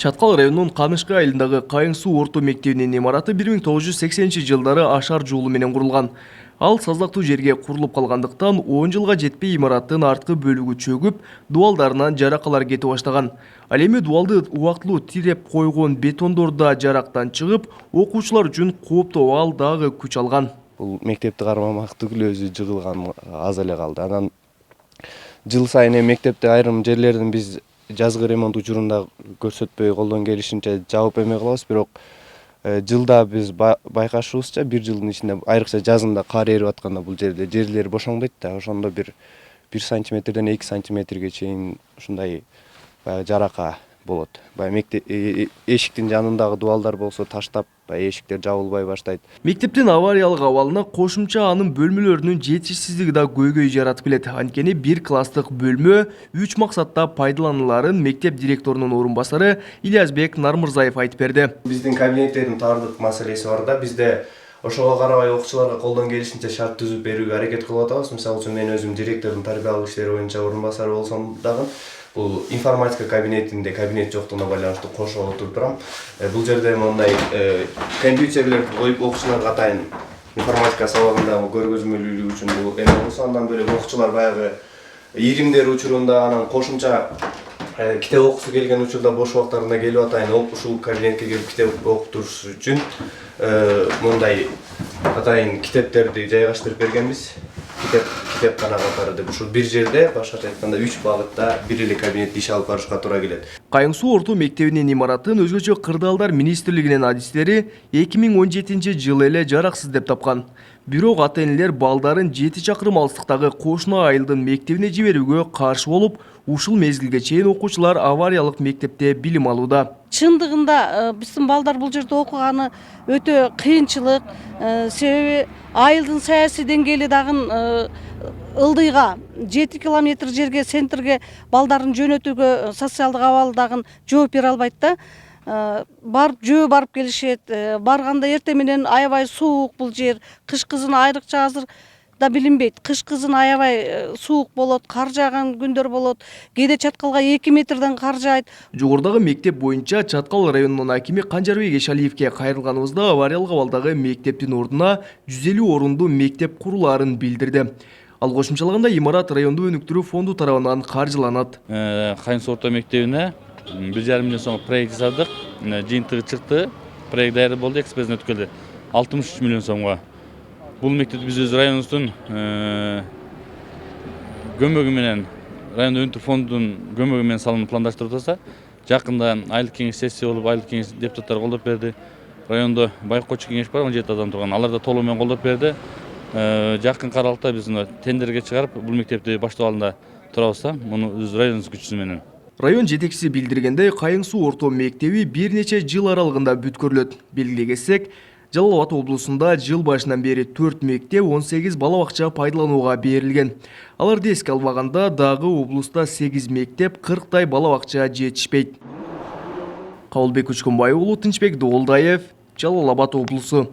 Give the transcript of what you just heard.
Чаткал районунун Канышкы айылындагы Кайың суу орто мектебинин имараты 1980-жылдары ашар жолу менен курулган. Ал саздактуу жерге курулуп калгандыктан 10 жылга жетпей имараттын арткы бөлүгү чөгүп, дуалдарынан жаракалар кете баштаган. Ал эми дуалды убактылуу тиреп койгон бетондор да жарактан чыгып, окуучулар үчүн кооптуу абал дагы күч алган. Бул мектепти кармамак түгүл өзү жыгылган аз эле калды. Анан жыл сайын мектепте айрым жерлердин биз жазгы ремонт учурунда көрсөтпөй колдон келишинче жабып эме кылабыз, бирок жылда биз байкашыбызча 1 жылдын ичинде айрыкча жазында кар эрип атканда бул жерлер бошоңдойт да, ошондо 1 сантиметрден 2 сантиметрге чейин ушундай баягы жарака болот. Мектеп эшиктин жанындагы дуалдар болсо таштап, эшиктер жабылбай баштайт. Мектептин авариялык абалына кошумча анын бөлмөлөрүнүн жетишсиздиги да көйгөй жаратып келет. Анткени 1 класстык бөлмө 3 максатта пайдаланыларын мектеп директорунун орун басары Ильязбек Нармырзаев айтып берди. Биздин кабинеттердин тардык маселеси бар да, бизде ошого карабай окуучуларга колдон келишинче шарт түзүп берүүгө аракет кылып атабыз. Мисалы үчүн мен өзүм директордун тарбиялык иштери боюнча орун басары болсом дагы бул информатика кабинетинде кабинет жоктугуна байланыштуу кошо отуруп турам. Бул жерде мындай компьютерлерди коюп окуучуларга атайын информатика сабагындагы көргөзмөлүүлүк үчүн бул эме болсо, андан бөлөк окуучулар баягы иримдер учурунда, анан кошумча китеп окусу келген учурда бош убактарында келип атайын ушул кабинетке келип китеп окутуш үчүн мындай атайын китептерди жайгаштырып бергенбиз. Китепкана катары деп ушул бир жерде башкача айтканда 3 багытта бир эле кабинет иш алып барышка туура келет. Кайың суу орто мектебинин имаратын өзгөчө кырдаалдар министрлигинин адистери 2017-жылы эле жараксыз деп тапкан. Бирок ата-энелер балдарын 7 чакырым алыстыктагы кошуна айылдын мектебине жиберүүгө каршы болуп, ушул мезгилге чейин окуучулар авариялык мектепте билим алууда. Чындыгында биздин балдар бул жерде окуганы өтө кыйынчылык, себеби айылдын саясий деңгээли дагы ылдыйга 7 километр жерге центрге балдарын жөнөтүүгө социалдык абал дагы жооп бере албайт да. Жөө барып келишет, барганда эртең менен аябай суук бул жер, кыш кызын айрыкча азыр да билинбейт. Кыш кызын аябай суук болот, кар жааган күндөр болот. Кээде Чаткалга 2 метрден кар жаайт. Жогорудагы мектеп боюнча Чаткал районунун акими Канжарбек Эшалиевке кайрылганыбызда авариялык абалдагы мектептин ордуна 150 орунду мектеп курулаарын билдирди. Ал кошумчалаганда имарат райондуу өнүктүрүү фонду тарабынан каржыланат. Кайың суу орто мектебине 1,5 миллион сом проект жасадык. Жыйынтыгы чыкты. Проект даяры болду, экспертиза өткөрүлдү. 63 миллион сомго. Бул мектепти биз өз районубуздун көмөгү менен, райондуу өнүктүрүү фондунун көмөгү менен салууну пландаштырып атабыз. Жакында айылдык кеңеш сессия болуп, айылдык кеңеш депутаттары колдоп берди. Райондо байкоочу кеңеш бар, 17 адам турган. Алар да толугу менен колдоп берди. Жакын аралыкта биз тендерге чыгарып, бул мектепти баштоо алдында турабыз да, муну өз районубуз күчүсү менен. Район жетекчиси билдиргендей, Кайың суу орто мектеби бир нече жыл аралыгында бүткөрүлөт. Белгилей кетсек, Жалал Абад облусунда жыл башынан бери 4 мектеп, 18 бала бакча пайдаланууга берилген. Аларды эске албаганда дагы облуста 8 мектеп, 40 бала бакча жетишпейт. Кабылбек Учкунбай уулу, Тынчбек Доолдаев, Жалал Абад облусу.